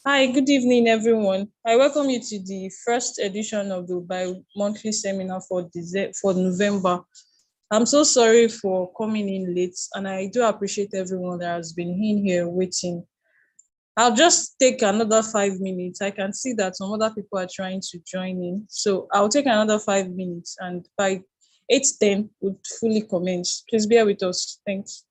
Hi, good evening, everyone. I welcome you to the first edition of the bi-monthly seminar for November. I'm so sorry for coming in late, and I do appreciate everyone that has been in here waiting. I'll just take another 5 minutes. I can see that some other people are trying to join in, so I'll take another 5 minutes, and by 8:10, would fully commence. Please bear with us. Thanks.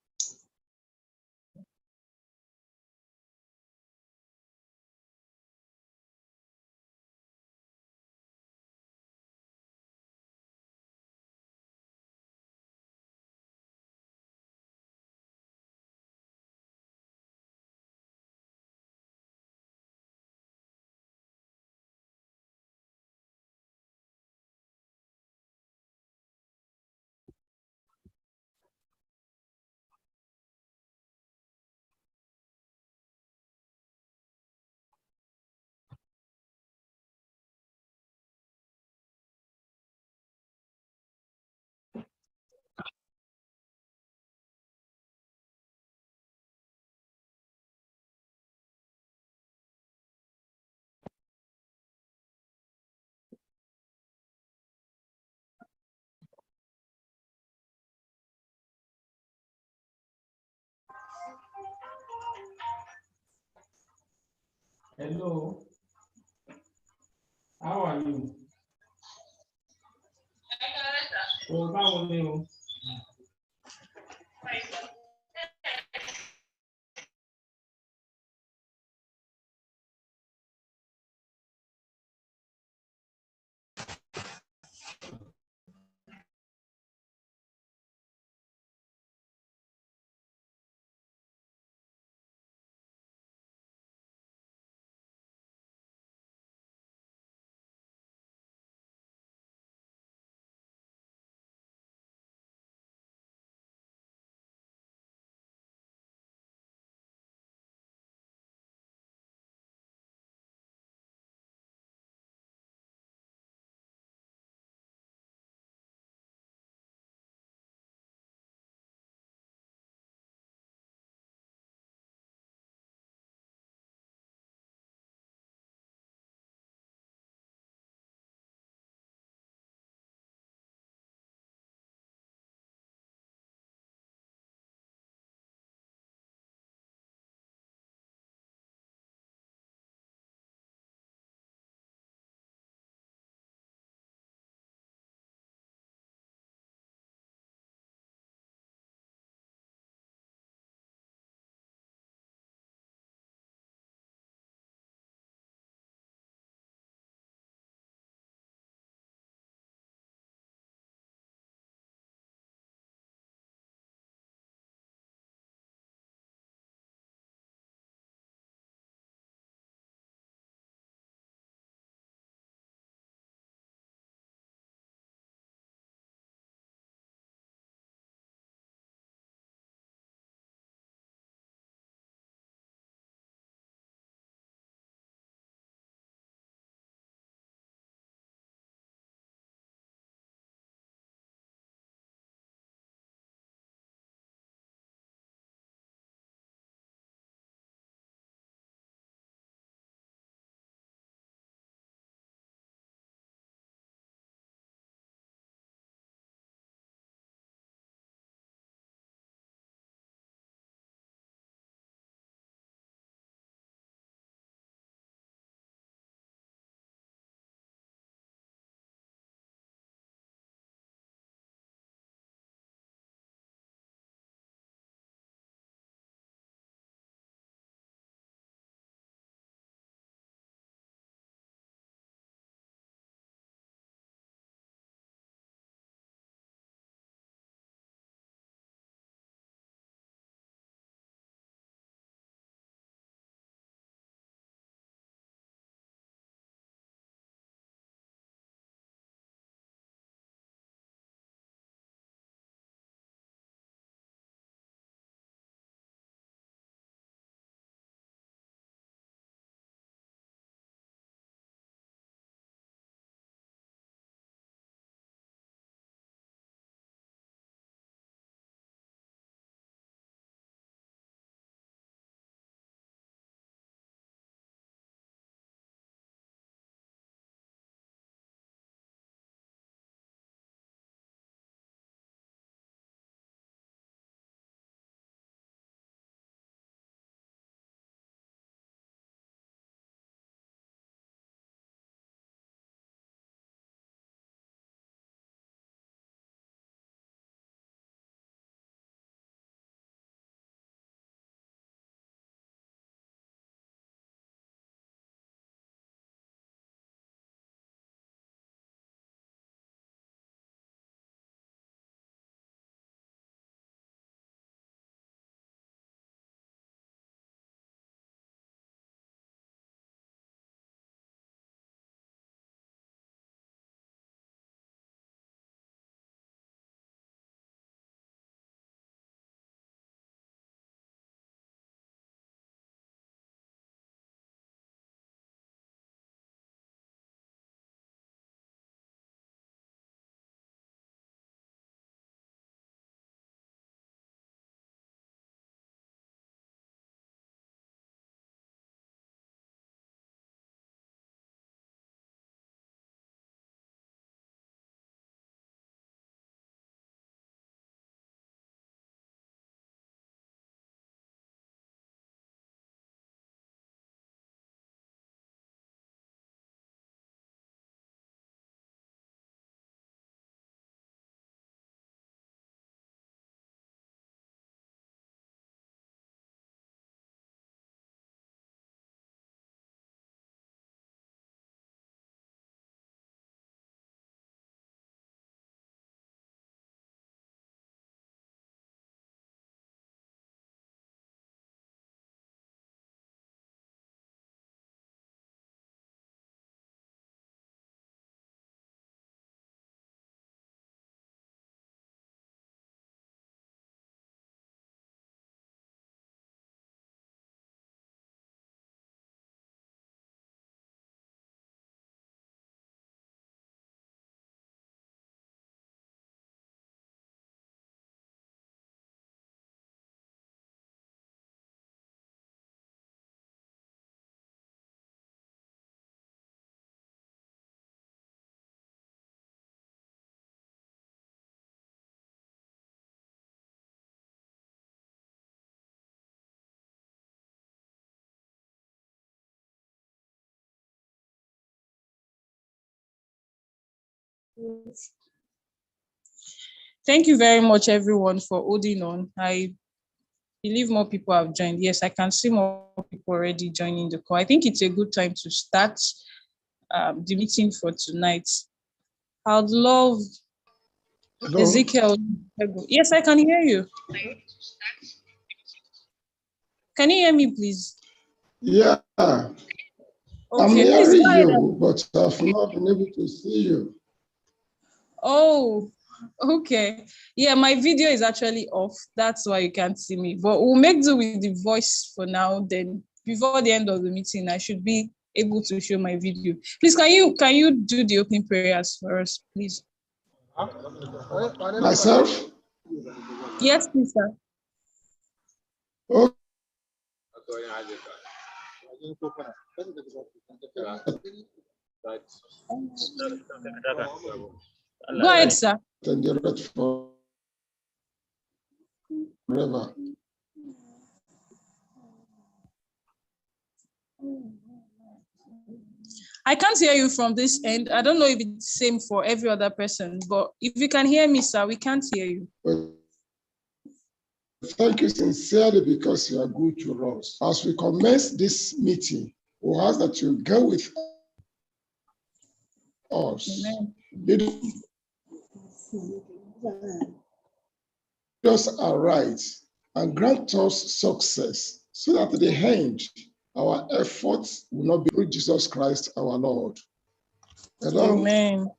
Hello, how are you? Báwo ni o? Thank you very much, everyone, for holding on. I believe more people have joined. Yes, I can see more people already joining the call. I think it's a good time to start the meeting for tonight. I'd love Ezekiel. Yes, I can hear you. Can you hear me, please? Yeah. Okay, I'm hearing you, but I've not been able to see you. Oh, okay. Yeah, my video is actually off. That's why you can't see me. But we'll make do with the voice for now. Then before the end of the meeting, I should be able to show my video. Please, can you do the opening prayers for us, please? Myself? Yes, please, sir. Okay. Go ahead, sir. Forever. I can't hear you from this end. I don't know if it's the same for every other person, but if you can hear me, sir, we can't hear you. Well, thank you sincerely because you are good to us. As we commence this meeting, we ask that you go with us. Amen. Lead us aright and grant us success so that at the end, our efforts will not be through Jesus Christ, our Lord. Hello? Amen.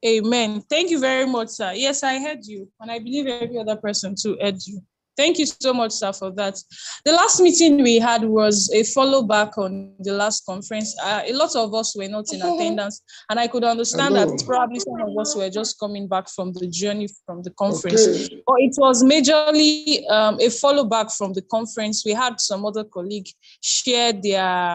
Amen. Thank you very much, sir. Yes, I heard you, and I believe every other person too heard you. Thank you so much, sir, for that. The last meeting we had was a follow back on the last conference. A lot of us were not in attendance, and I could understand that probably some of us were just coming back from the journey from the conference. Okay. But it was majorly a follow back from the conference. We had some other colleagues share their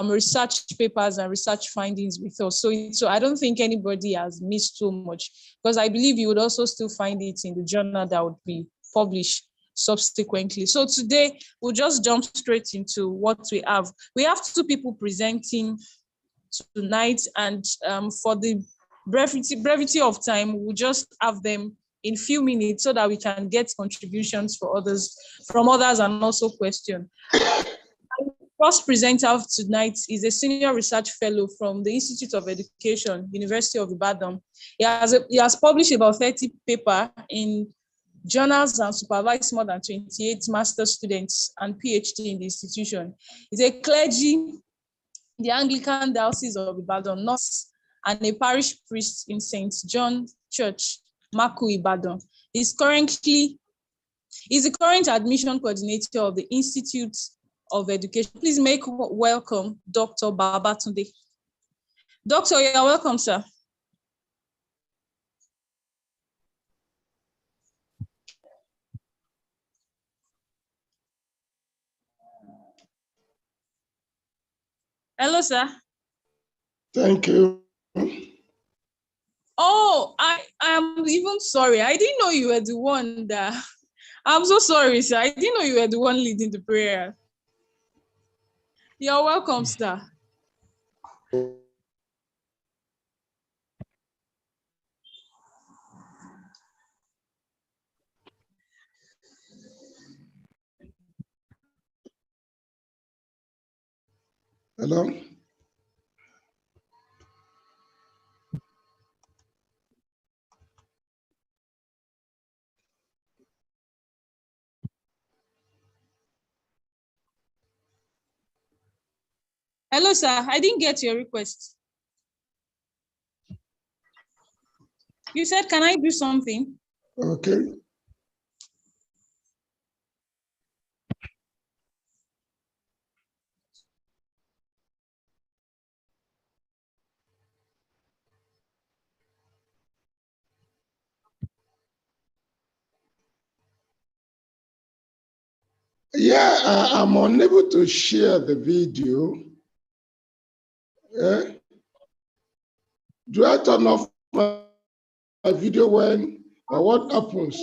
research papers and research findings with us. So I don't think anybody has missed so much, because I believe you would also still find it in the journal that would be published subsequently. So today we'll just jump straight into what we have. We have two people presenting tonight, and for the brevity of time, we'll just have them in few minutes so that we can get contributions from others and also question. First presenter of tonight is a senior research fellow from the Institute of Education, University of Ibadan. He has published about 30 papers in journals and supervised more than 28 master's students and PhD in the institution. He's a clergy in the Anglican Diocese of Ibadan North and a parish priest in St. John Church, Maku, Ibadan. He's the current admission coordinator of the Institute of Education. Please make welcome Dr. Babatunde. Doctor, you're welcome, sir. Hello, sir. Thank you. Oh, I am even sorry. I didn't know you were the one that... I'm so sorry, sir. I didn't know you were the one leading the prayer. You're welcome, sir. Hello? Hello, sir. I didn't get your request. You said, can I do something? Okay. Yeah, I'm unable to share the video. Yeah. Do I turn off my video when, or what happens?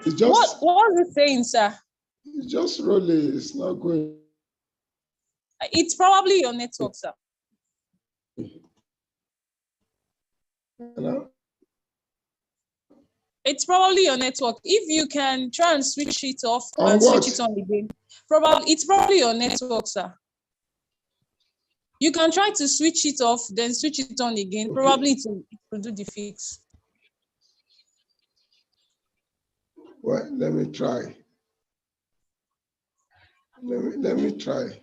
It's just, What was it saying, sir? it's just rolling, it's not going. It's probably your network, sir. Hello? It's probably your network. If you can try and switch it off and what? switch it on again, it's probably your network, sir. You can try to switch it off, then switch it on again. Okay. Probably it will do the fix. Well, let me try. Let me try.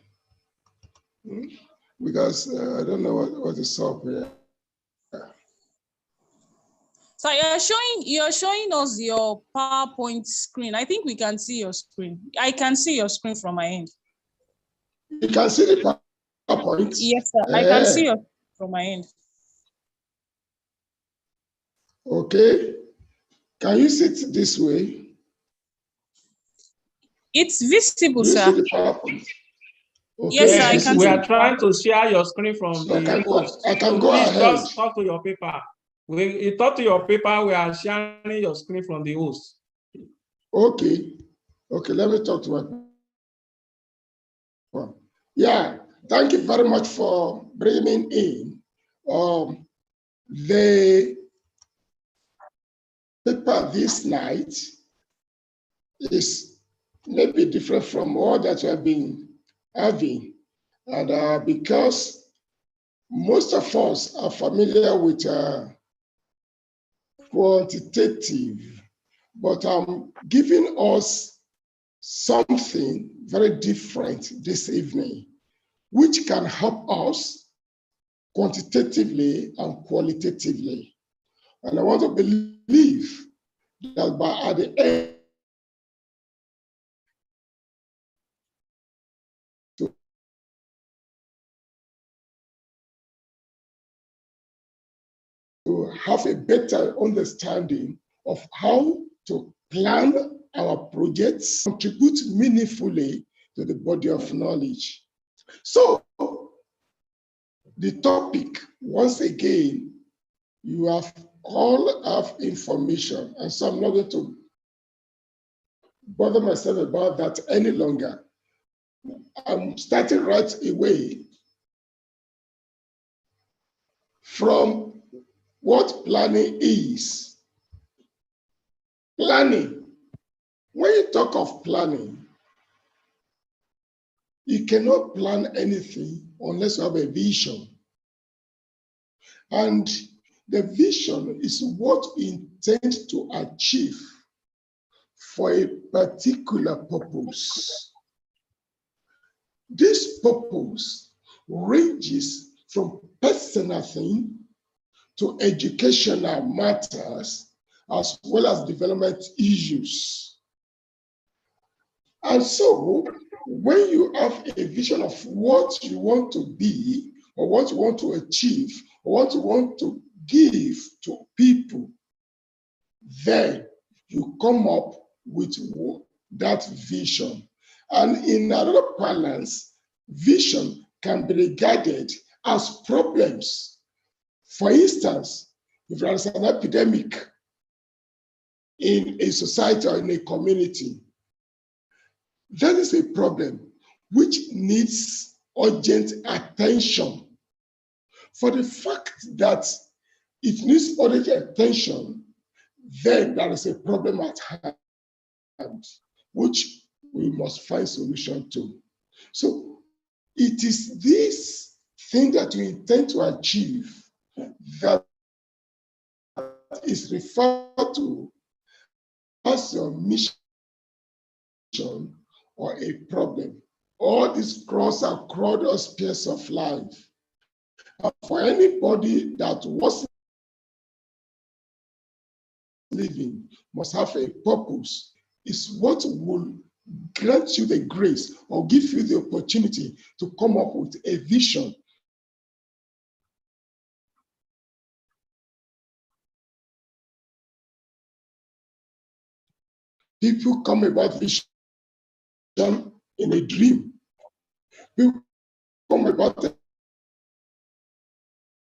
Because I don't know what is up here. So you're showing us your PowerPoint screen. I think we can see your screen. I can see your screen from my end. You can see the PowerPoint? Yes, sir. I can see your from my end. Okay. Can you sit this way? It's visible, Do you sir. see the PowerPoint? Okay, yes, sir. I can We see. are trying to share your screen from so the host. I can So go please ahead. just talk to your paper. You talk to your paper. We are sharing your screen from the host. Okay. Okay, let me talk to my paper. Yeah, thank you very much for bringing in the paper this night is maybe different from all that we have been having. And because most of us are familiar with quantitative, but I'm giving us something very different this evening, which can help us quantitatively and qualitatively. And I want to believe that at the end, to have a better understanding of how to plan our projects, contribute meaningfully to the body of knowledge. So, the topic, once again, you have all have information, and so I'm not going to bother myself about that any longer. I'm starting right away from what planning is. Planning. When you talk of planning, you cannot plan anything unless you have a vision. And the vision is what you intend to achieve for a particular purpose. This purpose ranges from personal thing to educational matters, as well as development issues. And so, when you have a vision of what you want to be, or what you want to achieve, or what you want to give to people, then you come up with that vision. And in another balance, vision can be regarded as problems. For instance, if there is an epidemic in a society or in a community, that is a problem which needs urgent attention. For the fact that it needs urgent attention, then there is a problem at hand, which we must find solution to. So it is this thing that we intend to achieve that is referred to as your mission or a problem. All these cross and crowd spheres of life. And for anybody that was living must have a purpose, is what will grant you the grace or give you the opportunity to come up with a vision. People come about vision in a dream. People come about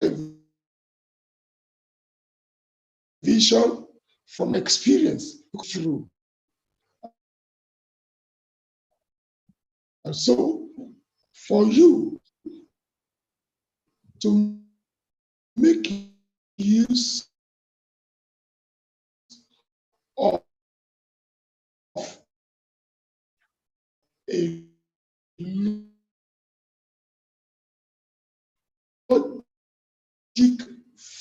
a vision from experience through. And so, for you to make use of a logic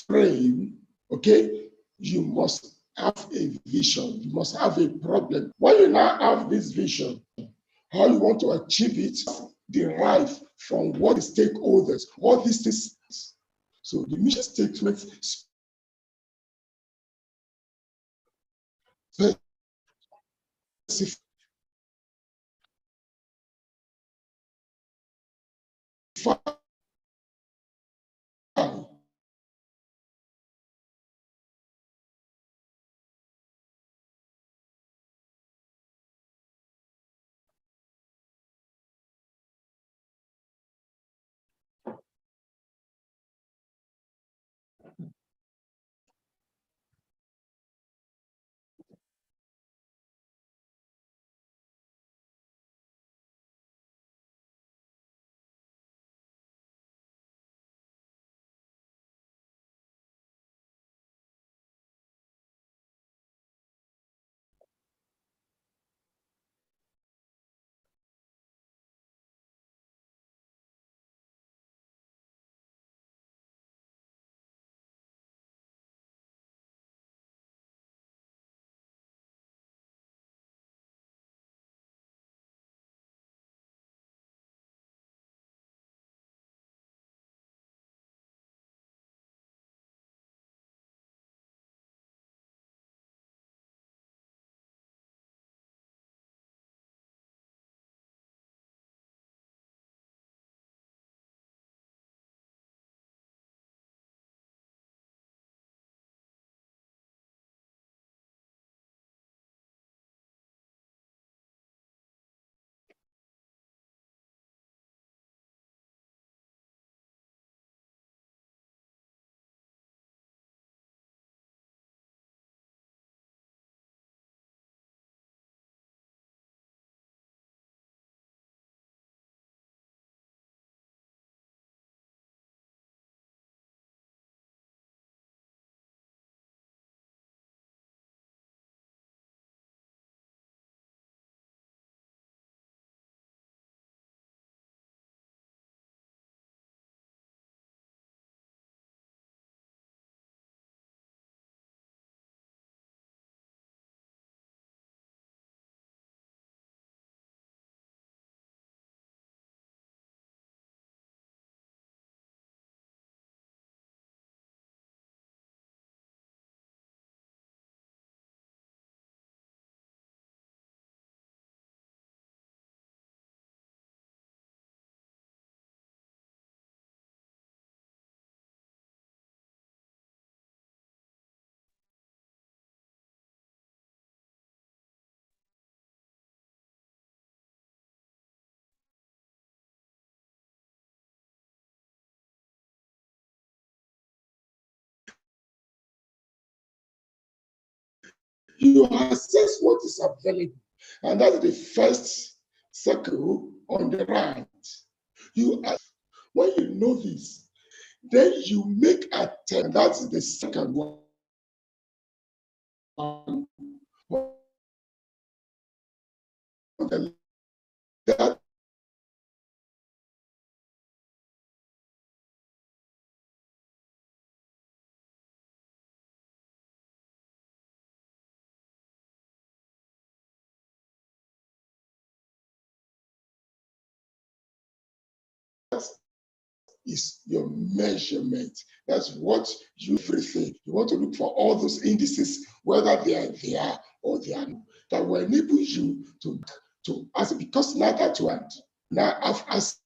frame, okay, you must have a vision. You must have a problem. When you now have this vision, how you want to achieve it derive from what the stakeholders, all these things. So the mission statement specify you assess what is available, and that's the first circle on the right. When you know this, then you make attempt. That's the second one. That is your measurement. That's what you everything. You want to look for all those indices, whether they are there or they are not, that will enable you to as because now that you are now have as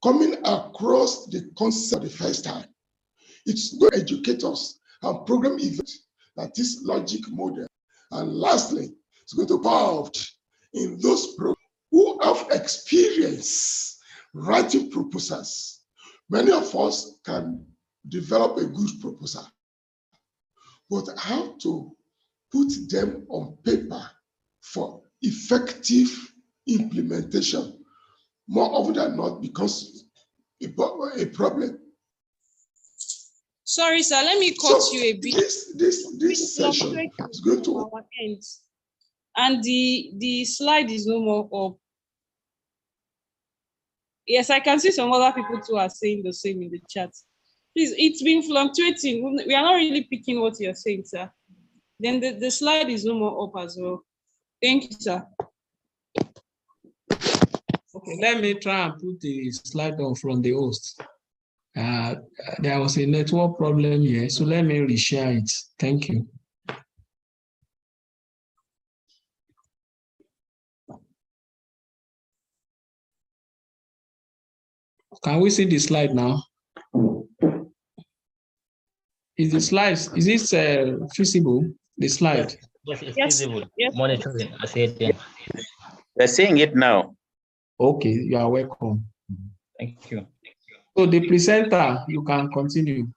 coming across the concept for the first time. It's no educators and program events that is logic model. And lastly, it's going to power out in those who have experience writing proposals. Many of us can develop a good proposal, but how to put them on paper for effective implementation more often than not becomes a problem. Sorry, sir, let me cut you a bit. This session is going to our end. And the slide is no more up. Yes, I can see some other people too are saying the same in the chat. Please, it's been fluctuating. We are not really picking what you're saying, sir. Then the slide is no more up as well. Thank you, sir. Okay, let me try and put the slide on from the host. There was a network problem here, so let me reshare it. Thank you. Can we see the slide now? Is the slides, is this feasible, the slide? Yes, it's Yes. visible. Yes. Monitoring, I see it. We're seeing it now. Okay, you are welcome. Thank you. So the presenter, you can continue.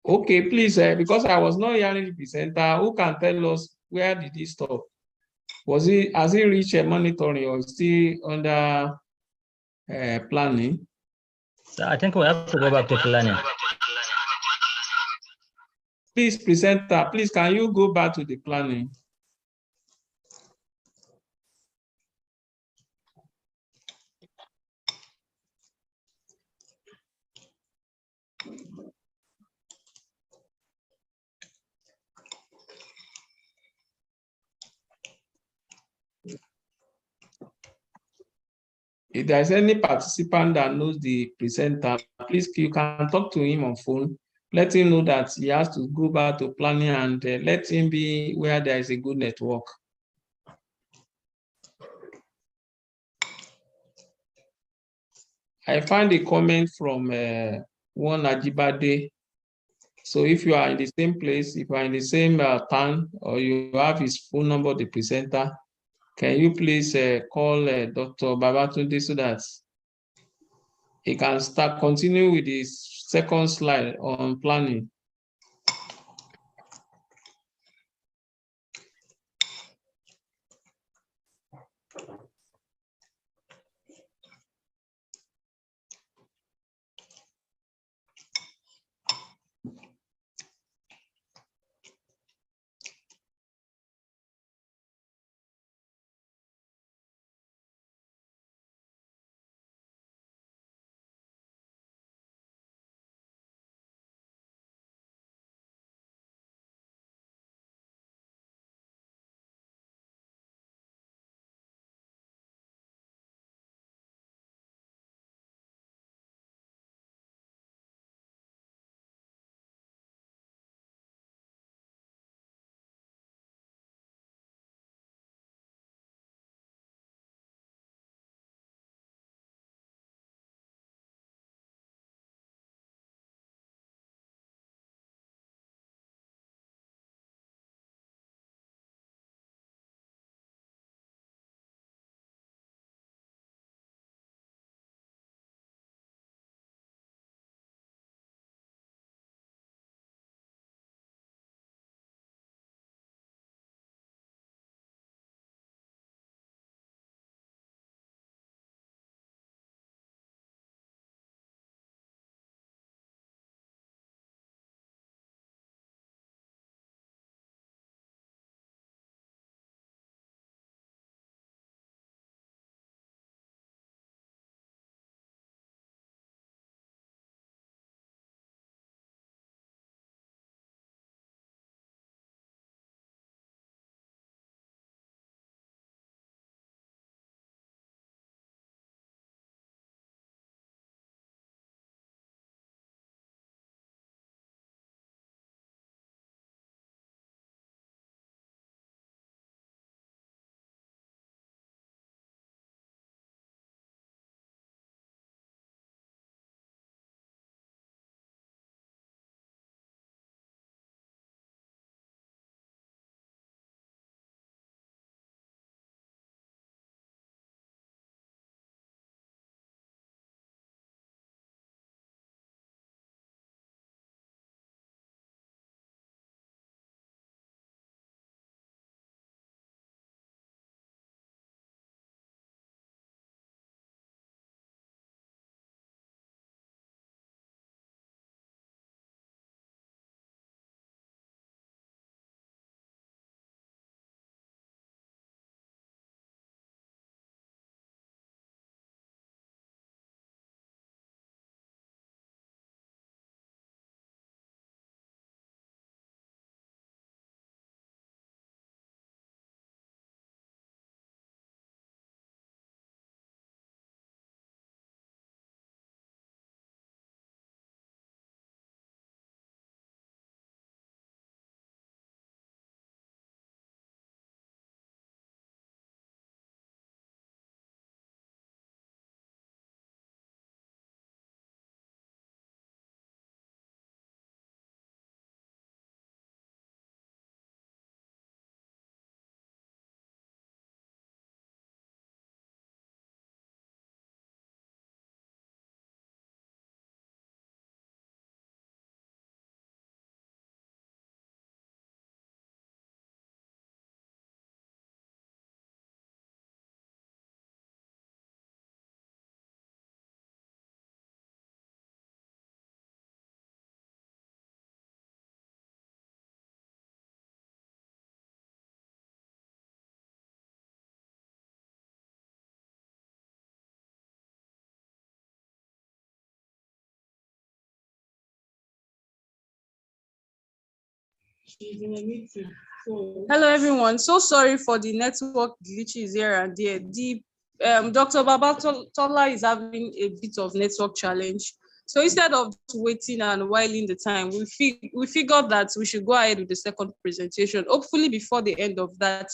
Okay, please, because I was not hearing the presenter, who can tell us where did he stop? Has he reached monitoring or still under planning? So I think we have to go back to planning. Please, presenter, please, can you go back to the planning? If there's any participant that knows the presenter, please, you can talk to him on phone. Let him know that he has to go back to planning and let him be where there is a good network. I find a comment from one Ajibade. So if you are in the same place, if you are in the same town, or you have his phone number, the presenter, can you please call Dr. Babatunde so that he can continue with his second slide on planning. Hello, everyone. So sorry for the network glitches here and there. Dr. Babatola is having a bit of network challenge. So instead of waiting and whiling the time, we figured that we should go ahead with the second presentation. Hopefully before the end of that,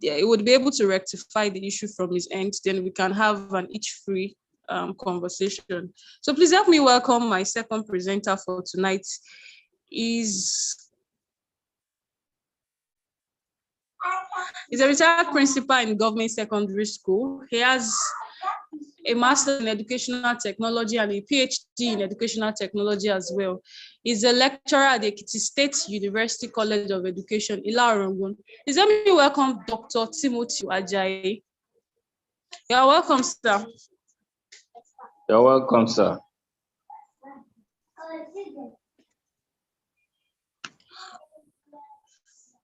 it would be able to rectify the issue from his end. Then we can have an each free conversation. So please help me welcome my second presenter for tonight. He's a retired principal in government secondary school. He has a master's in educational technology and a PhD in educational technology as well. He's a lecturer at the Ekiti State University College of Education, Ila-Orongun. Please let me welcome Dr. Timothy Ajayi. You're welcome, sir. You're welcome, sir.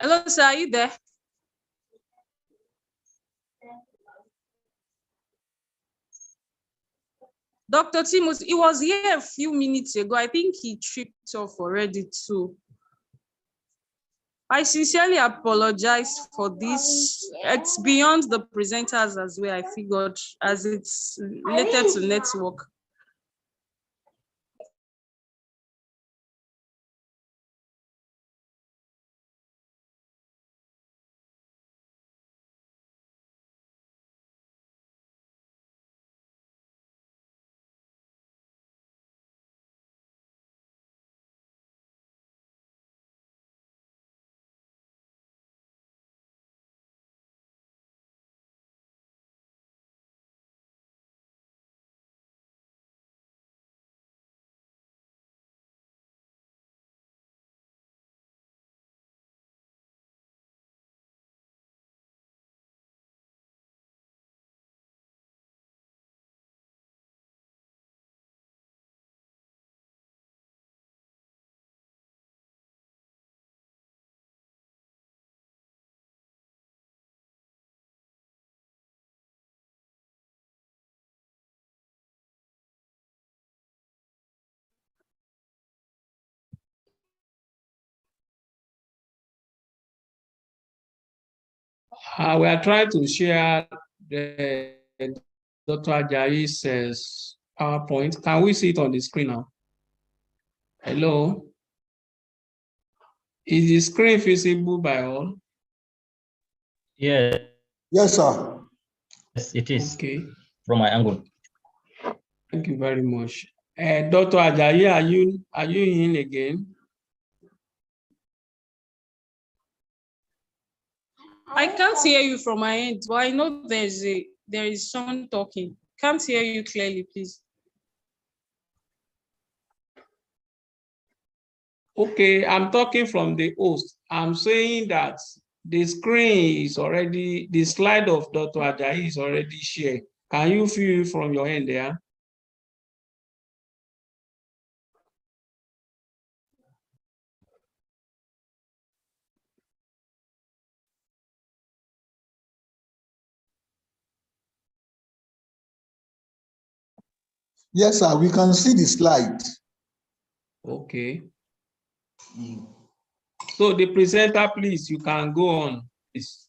Hello, sir. Are you there? Dr. Timothy, he was here a few minutes ago. I think he tripped off already too. I sincerely apologize for this. It's beyond the presenters as well, I figured, as it's related to network. We are trying to share the Dr. Ajayi's PowerPoint. Can we see it on the screen now? Hello? Is the screen visible by all? Yes. Yes, sir. Yes, it is. Okay. From my angle. Thank you very much. Dr. Ajayi, are you in again? I can't hear you from my end, but I know there is someone talking. Can't hear you clearly, please. Okay, I'm talking from the host. I'm saying that the screen is already, the slide of Dr. Ajayi is already shared. Can you view from your end there? Yes, sir. We can see the slide. Okay. So the presenter, please, you can go on. Please.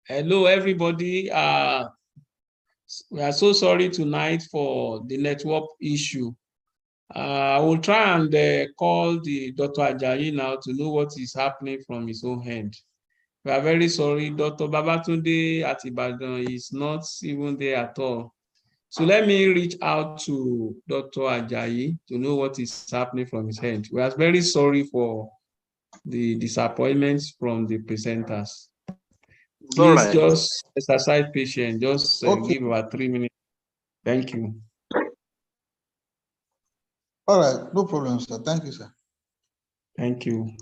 Hello, everybody. We are so sorry tonight for the network issue. I will try and call the Dr. Ajayi now to know what is happening from his own hand. We are very sorry. Dr. Babatunde at Ibadan is not even there at all. So let me reach out to Dr. Ajayi to know what is happening from his hand. We are very sorry for the disappointments from the presenters. Please just exercise patience. Just give about 3 minutes. Thank you. All right, no problem, sir. Thank you, sir. Thank you.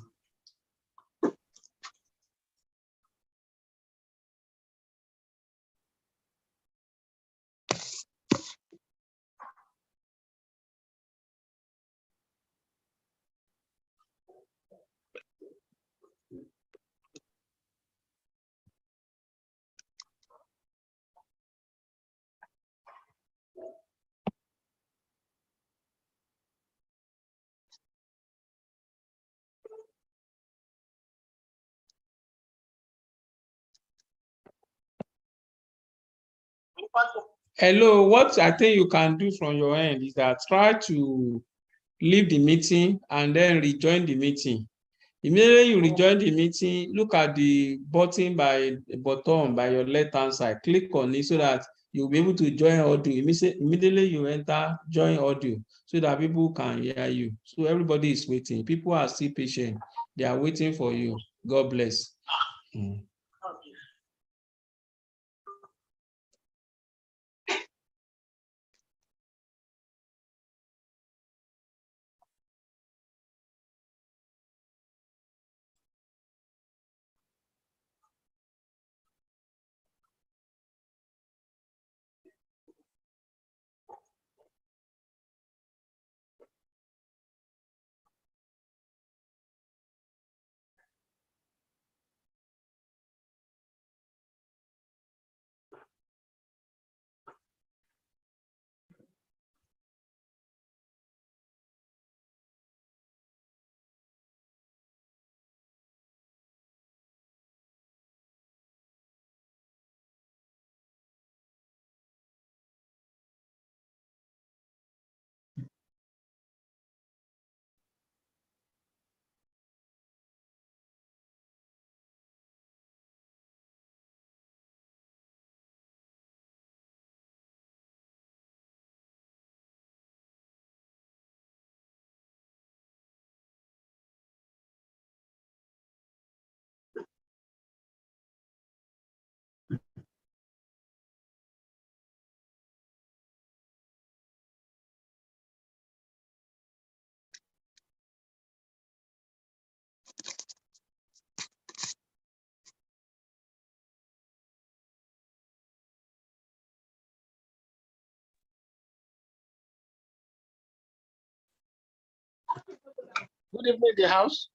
Hello, what I think you can do from your end is that try to leave the meeting and then rejoin the meeting. Immediately you rejoin the meeting, look at the button by your left-hand side, click on it so that you'll be able to join audio. Immediately you enter join audio so that people can hear you. So everybody is waiting. People are still patient. They are waiting for you. God bless. Good evening, the house.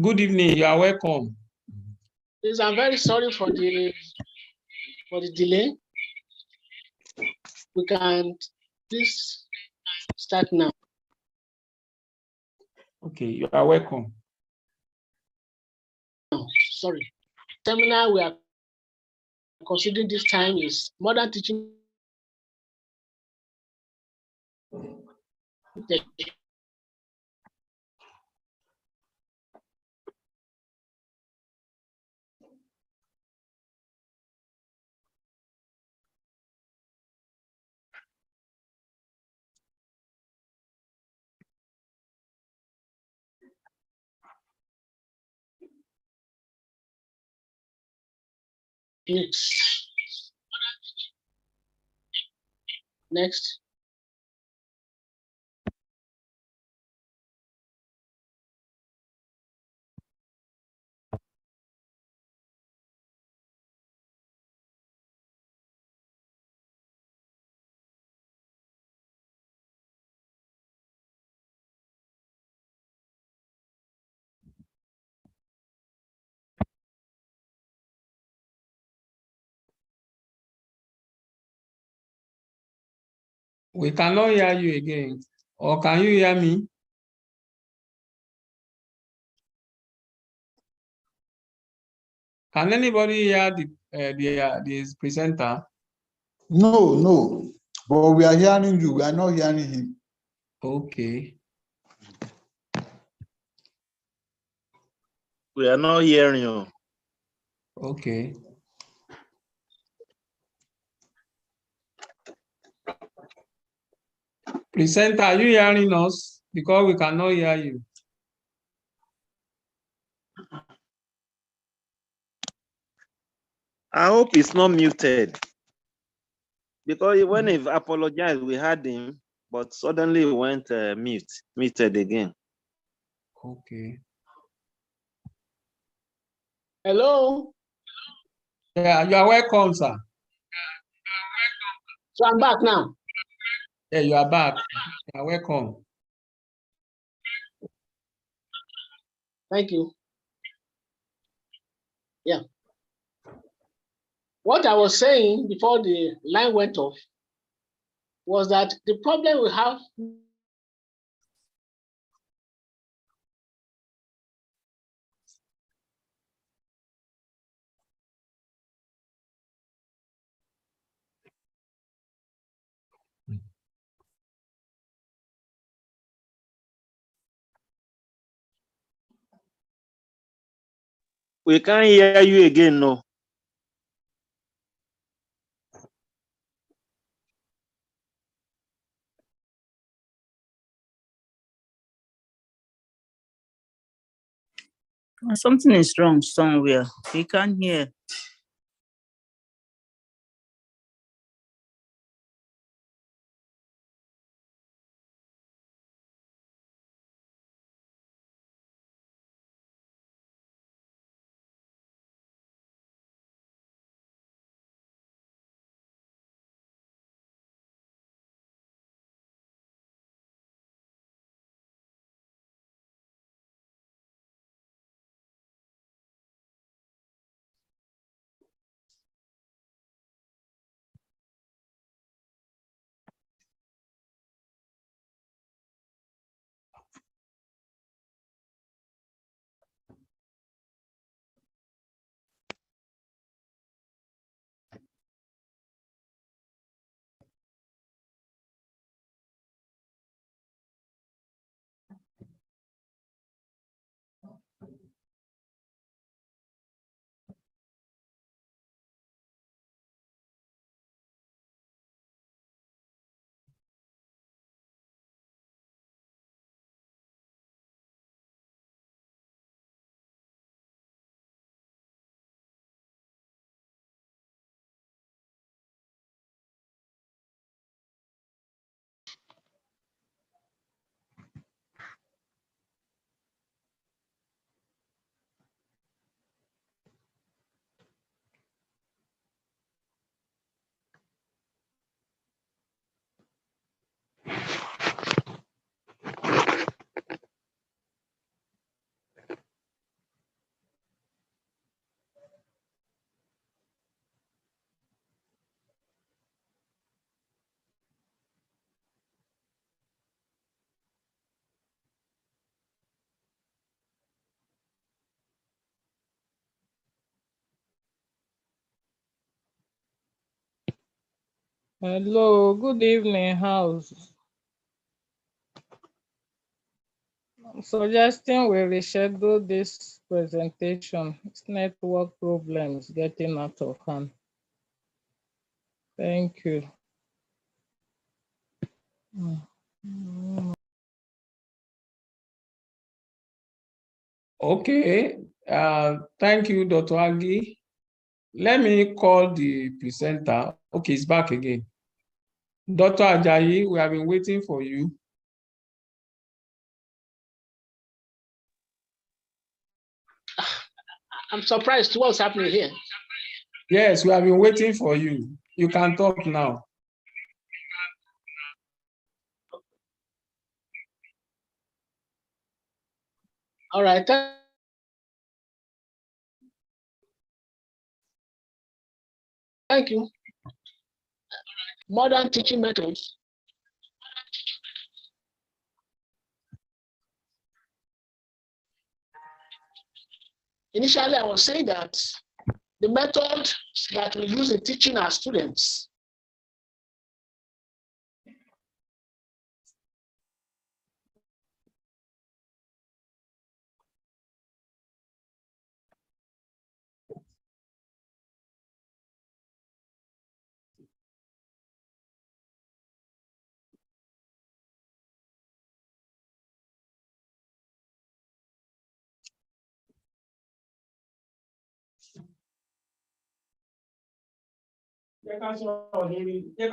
Good evening. You are welcome. Please, I'm very sorry for the delay. We can please start now. Okay, you are welcome. Sorry. Seminar we are considering this time is modern teaching techniques. Next. We cannot hear you again. Or can you hear me? Can anybody hear the presenter? No, but we are hearing you. We are not hearing him. Okay. We are not hearing you. Okay. Presenter, are you hearing us? Because we cannot hear you. I hope it's not muted. Because when he apologized, we heard him, but suddenly he went muted again. Okay. Hello. Yeah, you are welcome, sir. So I'm back now. Yeah, you are back. You are welcome. Thank you. Yeah. What I was saying before the line went off was that the problem we have We can't hear you again, no. Something is wrong somewhere. We can't hear. Hello, good evening, house. I'm suggesting we reschedule this presentation. It's network problems getting out of hand. Thank you. Okay. Thank you, Dr. Agi. Let me call the presenter. Okay, he's back again. Dr. Ajayi, we have been waiting for you. I'm surprised what's happening here. Yes, we have been waiting for you. You can talk now. All right. Thank you. Modern teaching methods. Initially, I was saying that the method that we use in teaching our students. Jẹ́ ká sọ̀rọ̀ lórí pé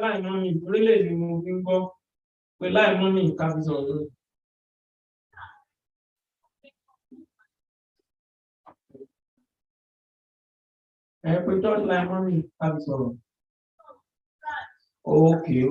láì mọ́ mi orílẹ̀-èdè mo fi ń gbọ́ pé láì mọ́ mi ká fi sọ̀rọ̀ lórí. Pé just láì mọ́ mi ká fi sọ̀rọ̀. Okay.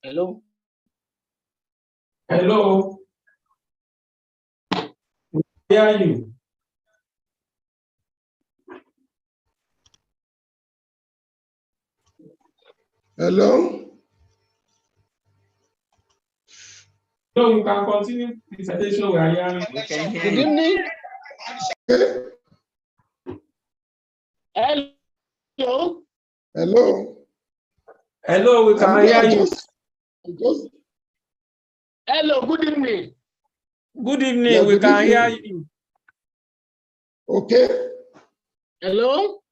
Hello? Hello. Where are you? Hello? No, you can continue the presentation. We are hearing. We can hear Good you. evening. Hello? Hello? Hello, we can hear you. Hello, good evening. Good evening, Yeah, we good can hear evening. you. Okay. Hello?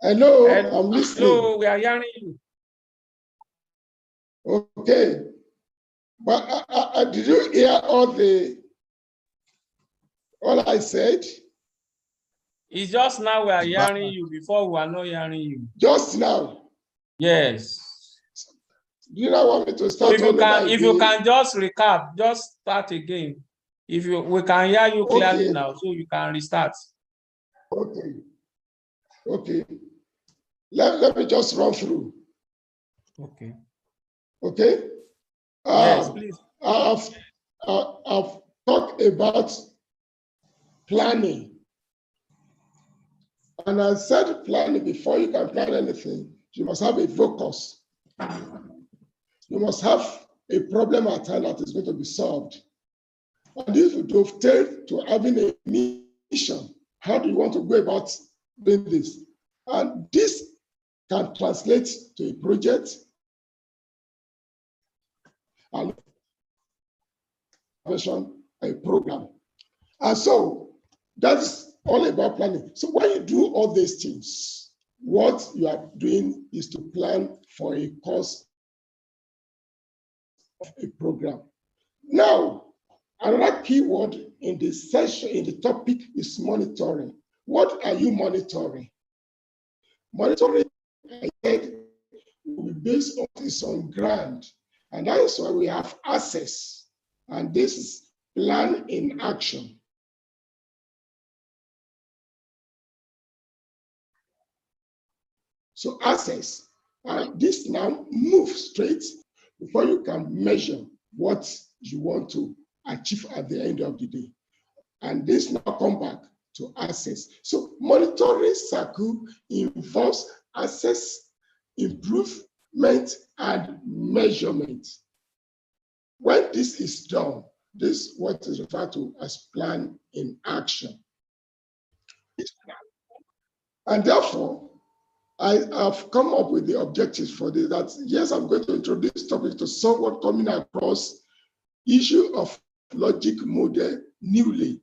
Hello, I'm listening. Hello, we are hearing you. Okay. But did you hear all I said? It's just now we are hearing you. Before we are not hearing you. Just now. Yes. Do you not want me to start? So if you can just recap, just start again. We can hear you clearly Okay. now, so you can restart. Okay. Let me just run through. Okay. Okay. Yes, please. I've talked about planning. And I said planning, before you can plan anything, you must have a focus. You must have a problem at hand that is going to be solved. And if you dovetail to having a mission, how do you want to go about doing this? And this can translate to a project and a program. And so that's all about planning. So when you do all these things, what you are doing is to plan for a course of a program. Now, another keyword in this session, in the topic, is monitoring. What are you monitoring? Monitoring, I said, will be based on this on ground, and that is why we have access, and this is plan in action. So access, and this now moves straight before you can measure what you want to achieve at the end of the day. And this now come back to access. So monitoring cycle involves access, improve, and measurement. When this is done, this is what is referred to as plan in action. And therefore, I have come up with the objectives for this, that yes, I'm going to introduce this topic to somewhat coming across issue of logic model newly,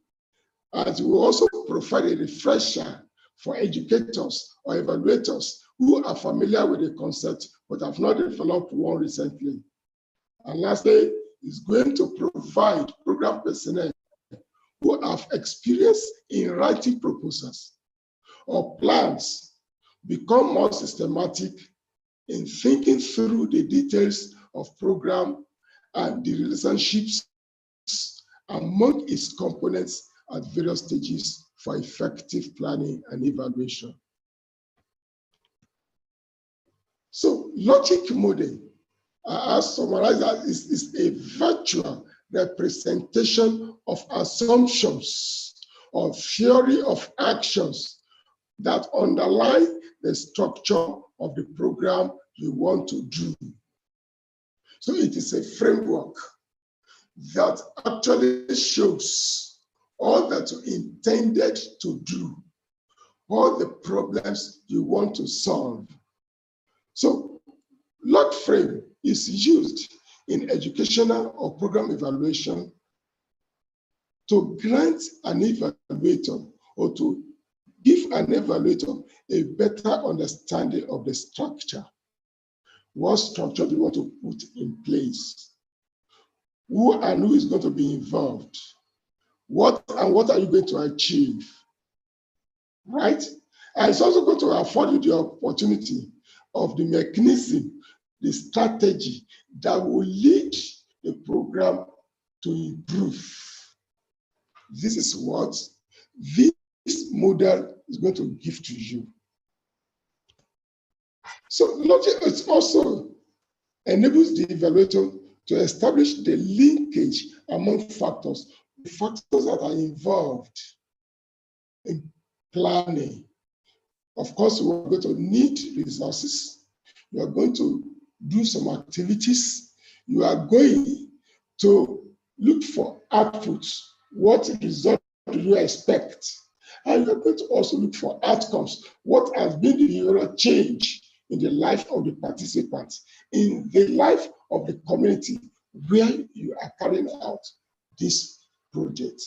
as we also provide a refresher for educators or evaluators who are familiar with the concept but have not developed one recently. And lastly, is going to provide program personnel who have experience in writing proposals or plans, become more systematic in thinking through the details of program and the relationships among its components at various stages for effective planning and evaluation. So logic model, as summarized, is a virtual representation of assumptions or theory of actions that underlie the structure of the program you want to do. So it is a framework that actually shows all that you intended to do, all the problems you want to solve. So log frame is used in educational or program evaluation to grant an evaluator or to give an evaluator a better understanding of the structure. What structure do you want to put in place? Who is going to be involved? What are you going to achieve? Right? And it's also going to afford you the opportunity of the mechanism, the strategy that will lead the program to improve. This is what this model is going to give to you. So logic is also enables the evaluator to establish the linkage among factors, the factors that are involved in planning. Of course, we are going to need resources. You are going to do some activities. You are going to look for outputs. What result do you expect? And you are going to also look for outcomes. What has been the change in the life of the participants, in the life of the community where you are carrying out this project?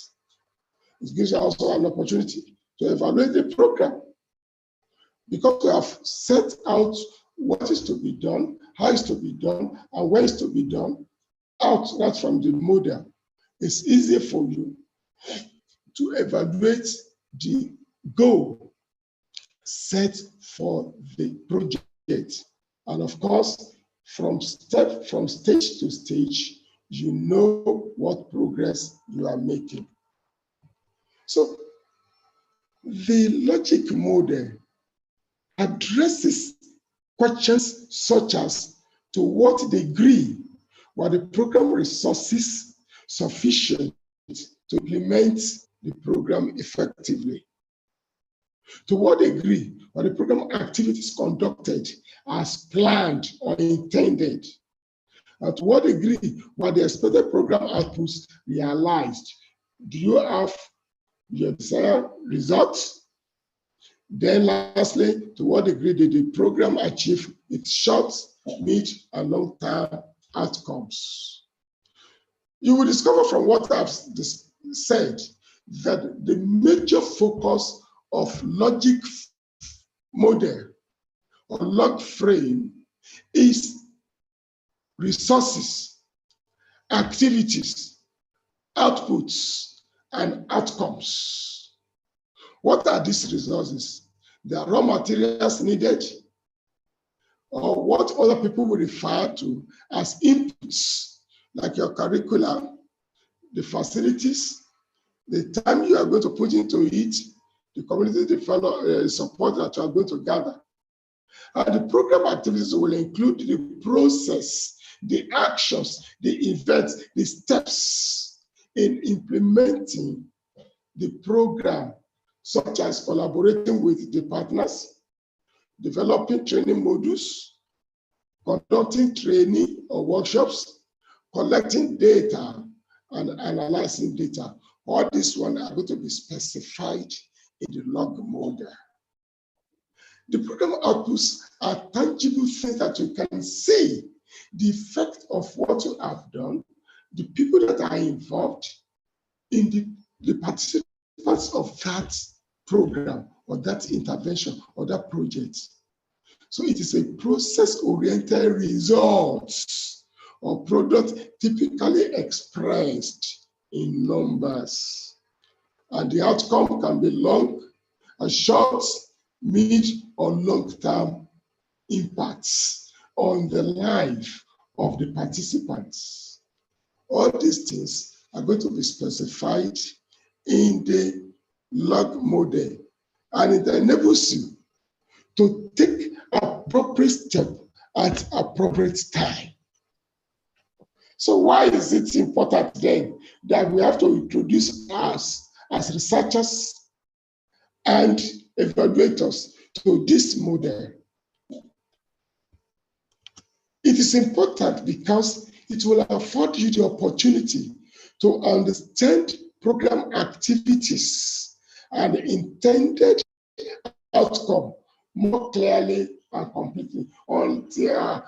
It gives you also an opportunity to evaluate the program, because you have set out what is to be done, how is to be done, and when is to be done out right from the model. It's easier for you to evaluate the goal set for the project. And of course, from stage to stage, you know what progress you are making. So the logic model addresses questions such as to what degree were the program resources sufficient to implement the program effectively? To what degree were the program activities conducted as planned or intended? And to what degree were the expected program outputs realized? Do you have your desired results? Then lastly, to what degree did the program achieve its short, mid, and long-term outcomes? You will discover from what I've said that the major focus of logic model or log frame is resources, activities, outputs, and outcomes. What are these resources? They are raw materials needed, or what other people will refer to as inputs, like your curriculum, the facilities, the time you are going to put into it, the community support that you are going to gather. And the program activities will include the process, the actions, the events, the steps in implementing the program, such as collaborating with the partners, developing training modules, conducting training or workshops, collecting data, and analyzing data. All these ones are going to be specified in the log model. The program outputs are tangible things that you can see the effect of what you have done, the people that are involved in the participants of that program or that intervention or that project. So it is a process-oriented results or product typically expressed in numbers. And the outcome can be long, a short, mid, or long-term impacts on the life of the participants. All these things are going to be specified in the log model, and it enables you to take appropriate step at appropriate time. So why is it important then that we have to introduce us as researchers and evaluators to this model? It is important because it will afford you the opportunity to understand program activities and intended outcome more clearly and completely, until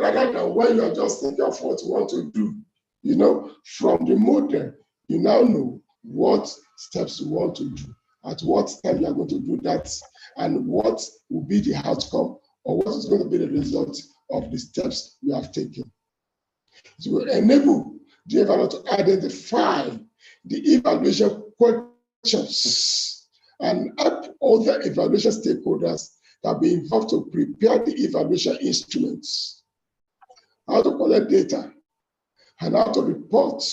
rather than when you are just thinking of what you want to do. You know, from the model, you now know what steps you want to do, at what time you are going to do that, and what will be the outcome or what is going to be the result of the steps you have taken. It will enable the evaluator to identify the evaluation questions and help other evaluation stakeholders that be involved to prepare the evaluation instruments, how to collect data, and how to report,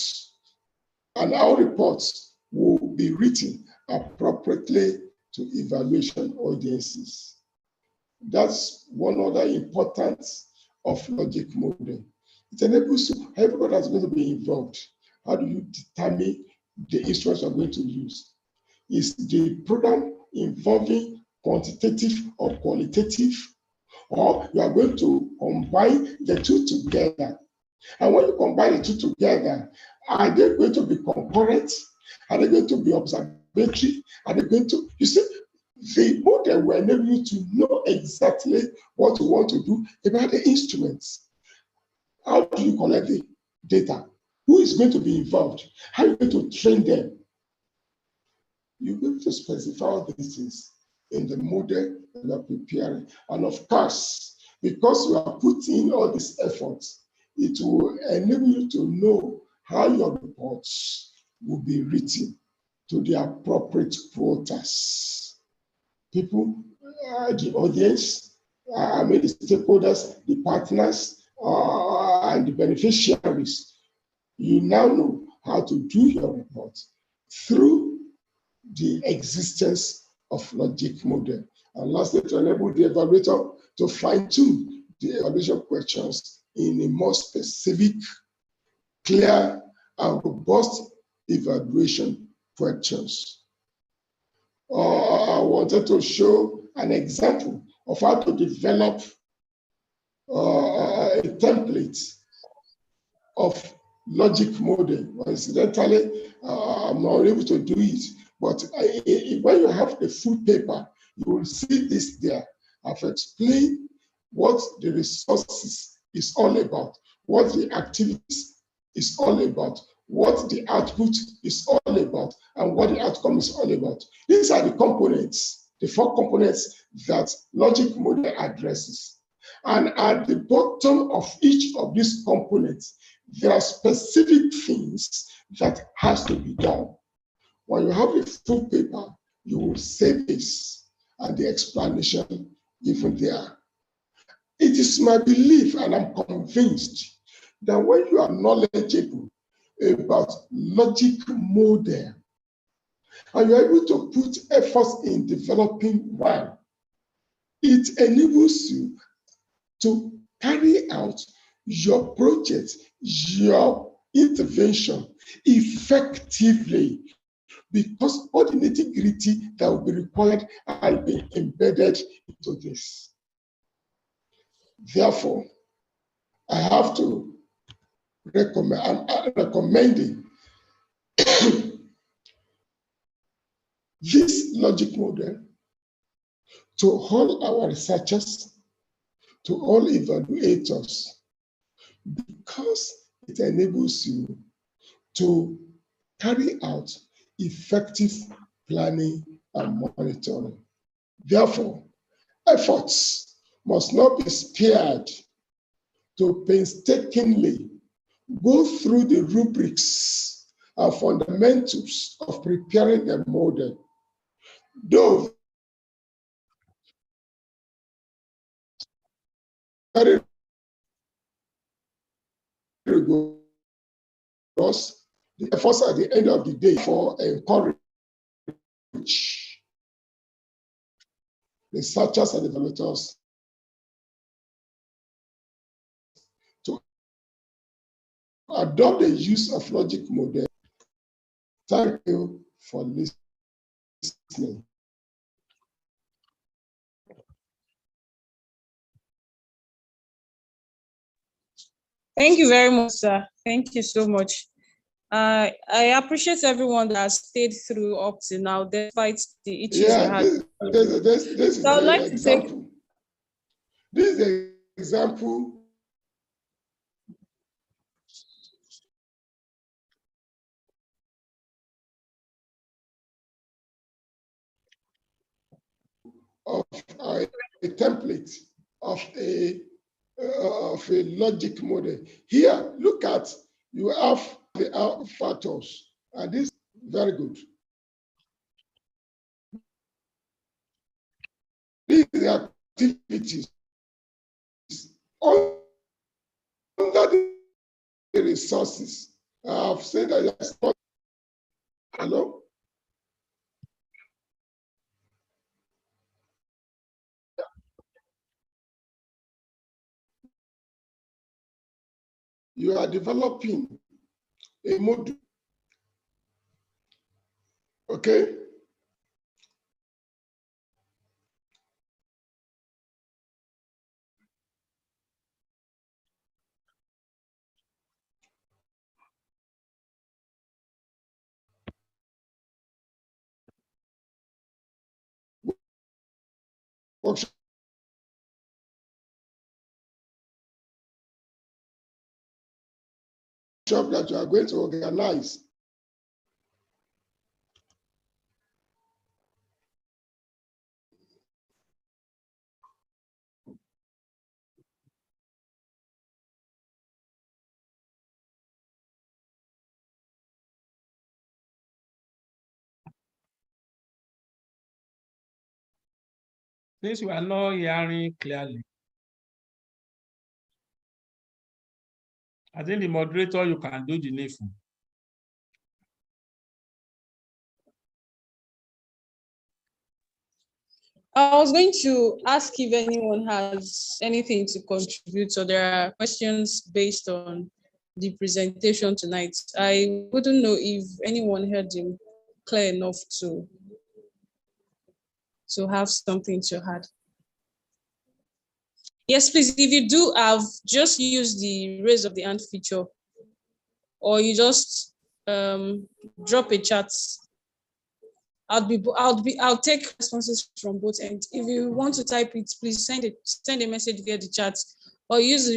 and how reports will be written appropriately to evaluation audiences. That's one other importance of logic model. It enables you, everybody that's going to be involved. How do you determine the instruments you're going to use? Is the program involving quantitative or qualitative, or you are going to combine the two together? And when you combine the two together, are they going to be concurrent? Are they going to be observatory? Are they going to, you see, the model will enable you to know exactly what you want to do about the instruments. How do you collect the data? Who is going to be involved? How are you going to train them? You're going to specify all these things in the model that you are preparing. And of course, because you are putting all these efforts, it will enable you to know how your reports will be written to the appropriate quotas. People, the audience, the stakeholders, the partners, and the beneficiaries, you now know how to do your report through the existence of logic model. And lastly, to enable the evaluator to fine-tune the evaluation questions in a more specific, clear, and robust evaluation questions. I wanted to show an example of how to develop a template of logic model. Incidentally, I'm not able to do it, but when you have the full paper, you will see this there. I've explained what the resources is all about, what the activities is all about, what the output is all about, and what the outcome is all about. These are the components, the 4 components that logic model addresses. And at the bottom of each of these components, there are specific things that has to be done. When you have a full paper, you will say this, and the explanation even there. It is my belief, and I'm convinced, that when you are knowledgeable about logic model, and you're able to put efforts in developing one, it enables you to carry out your project, your intervention effectively, because all the nitty-gritty that will be required are being embedded into this. Therefore, I have to recommend, I'm recommending this logic model to all our researchers, to all evaluators, because it enables you to carry out effective planning and monitoring. Therefore, efforts must not be spared to painstakingly go through the rubrics and fundamentals of preparing a model. Though very rigorous, the efforts at the end of the day for encourage researchers and evaluators to adopt the use of logic model. Thank you for listening. Thank you very much, sir. Thank you so much. I appreciate everyone that has stayed through up to now, despite the issues we had. This is So I'd the like to take. example. This is the example of a template of a logic model. Here, look at, you have the factors, and this is very good. These are activities under the resources. I've said that. Hello? You are developing a module, okay? Workshop that you are going to organize. Since we are not hearing clearly, I think the moderator, you can do the needful. I was going to ask if anyone has anything to contribute, or there are questions based on the presentation tonight. I wouldn't know if anyone heard him clear enough to have something to add. Yes, please, if you do have, just use the raise of the hand feature, or you just drop a chat. I'll take responses from both ends. If you want to type it, please send a message via the chat, or use the